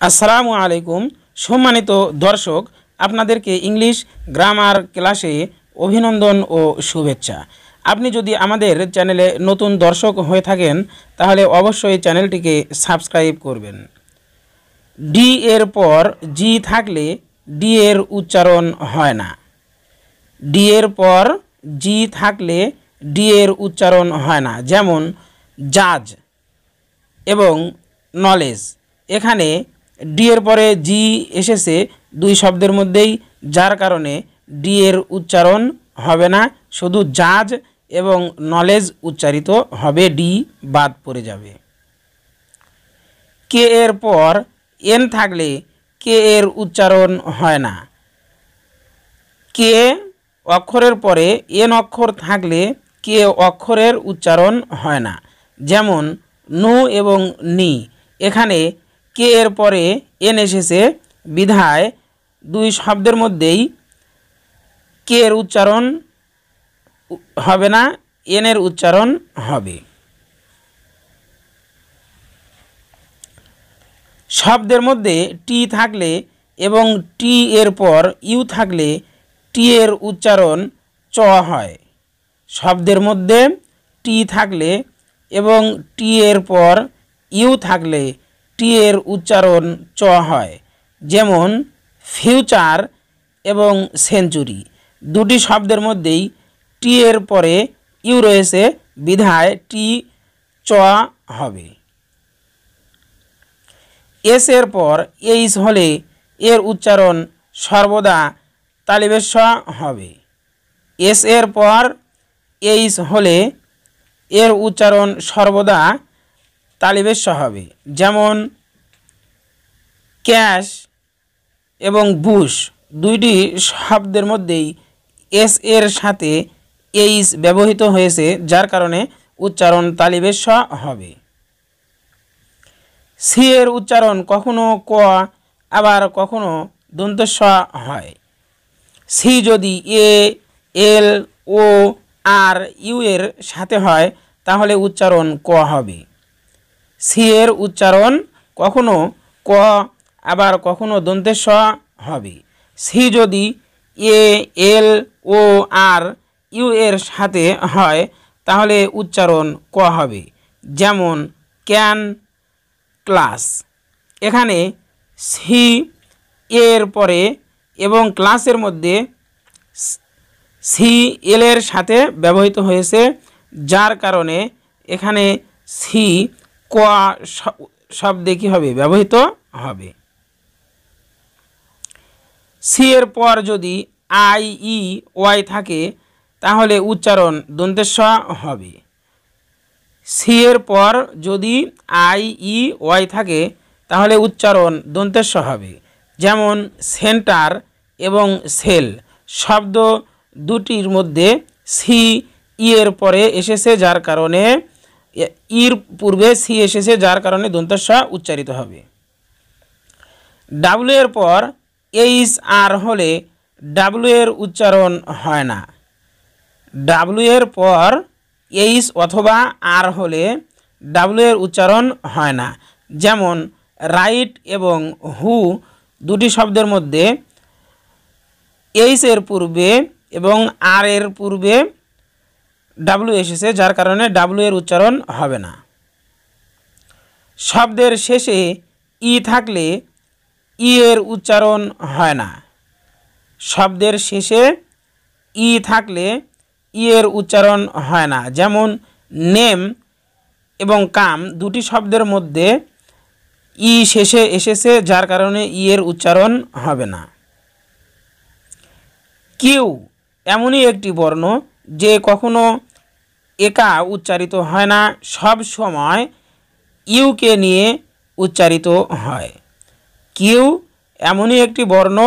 আসসালামু আলাইকুম সম্মানিত দর্শক, আপনাদেরকে ইংলিশ গ্রামার ক্লাসে অভিনন্দন ও শুভেচ্ছা। আপনি যদি আমাদের চ্যানেলে নতুন দর্শক হয়ে থাকেন তাহলে অবশ্যই চ্যানেলটিকে সাবস্ক্রাইব করবেন। ডি এর পর জি থাকলে ডি এর উচ্চারণ হয় না। ডি এর পর জি থাকলে ডি এর উচ্চারণ হয় না, যেমন জাজ এবং নলেজ। এখানে ডি এর পরে জি এসেছে দুই শব্দের মধ্যেই, যার কারণে ডি এর উচ্চারণ হবে না, শুধু জাজ এবং নলেজ উচ্চারিত হবে, ডি বাদ পড়ে যাবে। কে এর পর এন থাকলে কে এর উচ্চারণ হয় না। কে অক্ষরের পরে এন অক্ষর থাকলে কে অক্ষরের উচ্চারণ হয় না, যেমন নু এবং নি। এখানে কে এর পরে এন এসেছে বিধায় দুই শব্দের মধ্যেই কে এর উচ্চারণ হবে না, এন এর উচ্চারণ হবে। শব্দের মধ্যে টি থাকলে এবং টি এর পর ইউ থাকলে টি এর উচ্চারণ চ হয়। শব্দের মধ্যে টি থাকলে এবং টি এর পর ইউ থাকলে টি এর উচ্চারণ চ হয়, যেমন ফিউচার এবং সেঞ্চুরি। দুটি শব্দের মধ্যেই টি এর পরে ইউ রয়েছে বিধায় টি চ হবে। এস এর পর এইস হলে এর উচ্চারণ সর্বদা তালিবেশ হবে। এস এর পর এইস হলে এর উচ্চারণ সর্বদা তালিবেশ হবে, যেমন ক্যাশ এবং বুশ। দুইটি শব্দের মধ্যেই এস এর সাথে এইস ব্যবহৃত হয়েছে, যার কারণে উচ্চারণ তালিবেশ হবে। সি এর উচ্চারণ কখনো ক আবার কখনো দন্তস্ব হয়। সি যদি এ, এল, ও, আর, ইউ এর সাথে হয় তাহলে উচ্চারণ ক হবে। সি এর উচ্চারণ কখনো ক আবার কখনো দন্তেস্ব হবে। সি যদি এ, এল, ও, আর, ইউ এর সাথে হয় তাহলে উচ্চারণ ক হবে, যেমন ক্যান, ক্লাস। এখানে সি এর পরে এবং ক্লাসের মধ্যে সি এল এর সাথে ব্যবহৃত হয়েছে, যার কারণে এখানে সি ক শব্দে কি হবে, ব্যবহৃত হবে। সি এর পর যদি আই, ই, ওয়াই থাকে তাহলে উচ্চারণ দন্তেস্ব হবে। সি এর পর যদি আই, ই, ওয়াই থাকে তাহলে উচ্চারণ দন্তেস্ব হবে, যেমন সেন্টার এবং সেল। শব্দ দুটির মধ্যে সি ই এর পরে এসেছে, যার কারণে ইর পূর্বে সি এসেছে, যার কারণে দন্তেস্ব উচ্চারিত হবে। ডাব্লু এর পর এইচ আর হলে ডাব্লু এর উচ্চারণ হয় না। ডাব্লু এর পর এইচ অথবা আর হলে ডাব্লু এর উচ্চারণ হয় না, যেমন রাইট এবং হু। দুটি শব্দের মধ্যে এইচ এর পূর্বে এবং আর এর পূর্বে ডাব্লু এসেছে, যার কারণে ডাব্লু এর উচ্চারণ হবে না। শব্দের শেষে ই থাকলে ই এর উচ্চারণ হয় না। শব্দের শেষে ই থাকলে ই এর উচ্চারণ হয় না, যেমন নেম এবং কাম। দুটি শব্দের মধ্যে ই শেষে এসেছে, যার কারণে ই এর উচ্চারণ হবে না। কিউ এমনই একটি বর্ণ যে কখনো একা উচ্চারিত হয় না, সব সময় ইউকে নিয়ে উচ্চারিত হয়। কিউ এমনই একটি বর্ণ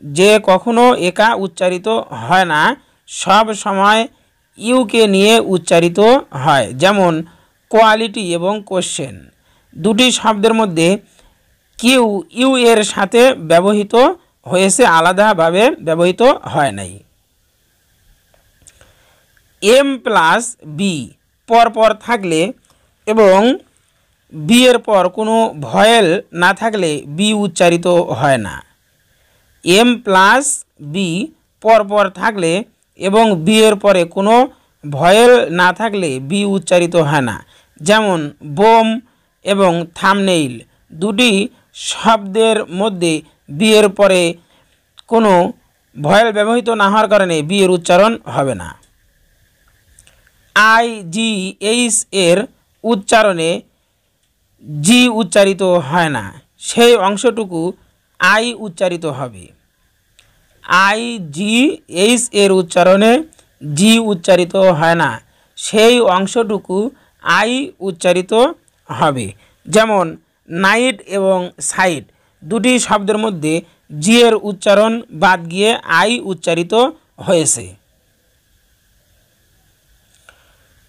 যে কখনো একা উচ্চারিত হয় না, সব সময় ইউকে নিয়ে উচ্চারিত হয়, যেমন কোয়ালিটি এবং কোশ্চেন। দুটি শব্দের মধ্যে কিউ ইউ এর সাথে ব্যবহৃত হয়েছে, আলাদাভাবে ব্যবহৃত হয় নাই। এম প্লাস বি পরপর থাকলে এবং বি এর পর কোনো ভয়েল না থাকলে বি উচ্চারিত হয় না। এম প্লাস বি পরপর থাকলে এবং বি এর পরে কোনো ভয়েল না থাকলে বি উচ্চারিত হয় না। যেমন বোম এবং থাম্বনেইল দুটি শব্দের মধ্যে বি এর পরে কোনো ভয়েল ব্যবহৃত না হওয়ার কারণে বি এর উচ্চারণ হবে না। আই জি এইচ এর উচ্চারণে জি উচ্চারিত হয় না, সেই অংশটুকু আই উচ্চারিত হবে। আই জি এইচ এর উচ্চারণে জি উচ্চারিত হয় না, সেই অংশটুকু আই উচ্চারিত হবে। যেমন নাইট এবং সাইট দুটি শব্দের মধ্যে জি এর উচ্চারণ বাদ গিয়ে আই উচ্চারিত হয়েছে।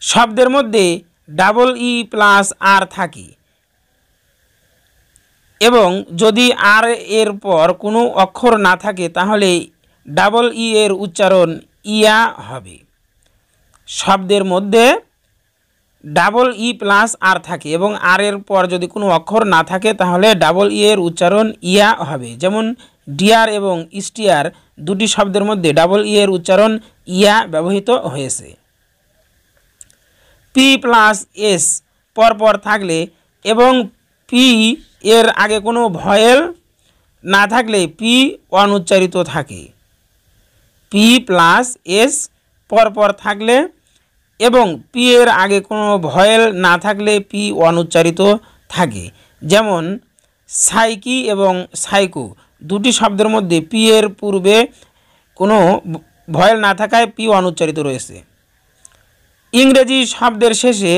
শব্দের মধ্যে ডাবল ই প্লাস আর থাকে এবং যদি আর এর পর কোনো অক্ষর না থাকে তাহলে ডাবল ই এর উচ্চারণ ইয়া হবে। শব্দের মধ্যে ডাবল ই প্লাস আর থাকে এবং আর এর পর যদি কোনো অক্ষর না থাকে তাহলে ডাবল ই এর উচ্চারণ ইয়া হবে। যেমন ডিয়ার এবং স্টিয়ার দুটি শব্দের মধ্যে ডাবল ই এর উচ্চারণ ইয়া ব্যবহৃত হয়েছে। পি প্লাস এস পরপর থাকলে এবং পি এর আগে কোনো ভয়েল না থাকলে পি অনুচ্চারিত থাকে। পি প্লাস এস পরপর থাকলে এবং পি এর আগে কোনো ভয়েল না থাকলে পি অনুচ্চারিত থাকে। যেমন সাইকি এবং সাইকো দুটি শব্দের মধ্যে পি এর পূর্বে কোনো ভয়েল না থাকায় পি অনুচ্চারিত রয়েছে। ইংরেজি শব্দের শেষে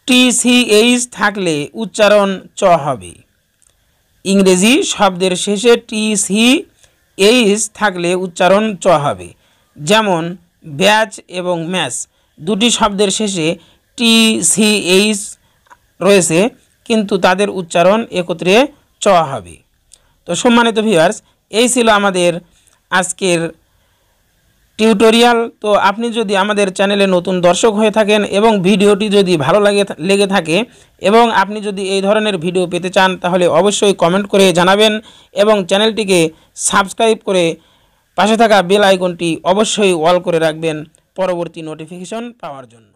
টিসিএইচ থাকলে উচ্চারণ চ হবে। ইংরেজি শব্দের শেষে টিসিএইচ থাকলে উচ্চারণ চ হবে। যেমন ব্যাচ এবং ম্যাচ দুটি শব্দের শেষে টিসিএইচ রয়েছে কিন্তু তাদের উচ্চারণ একত্রে চ হবে। তো সম্মানিত ভিউয়ার্স, এই ছিল আমাদের আজকের টিউটোরিয়াল। তো আপনি যদি আমাদের চ্যানেলে নতুন দর্শক হয়ে থাকেন এবং ভিডিওটি যদি ভালো লেগে থাকে এবং আপনি যদি এই ধরনের ভিডিও পেতে চান তাহলে অবশ্যই কমেন্ট করে জানাবেন এবং চ্যানেলটিকে সাবস্ক্রাইব করে পাশে থাকা বেল আইকনটি অবশ্যই অল করে রাখবেন পরবর্তী নোটিফিকেশন পাওয়ার জন্য।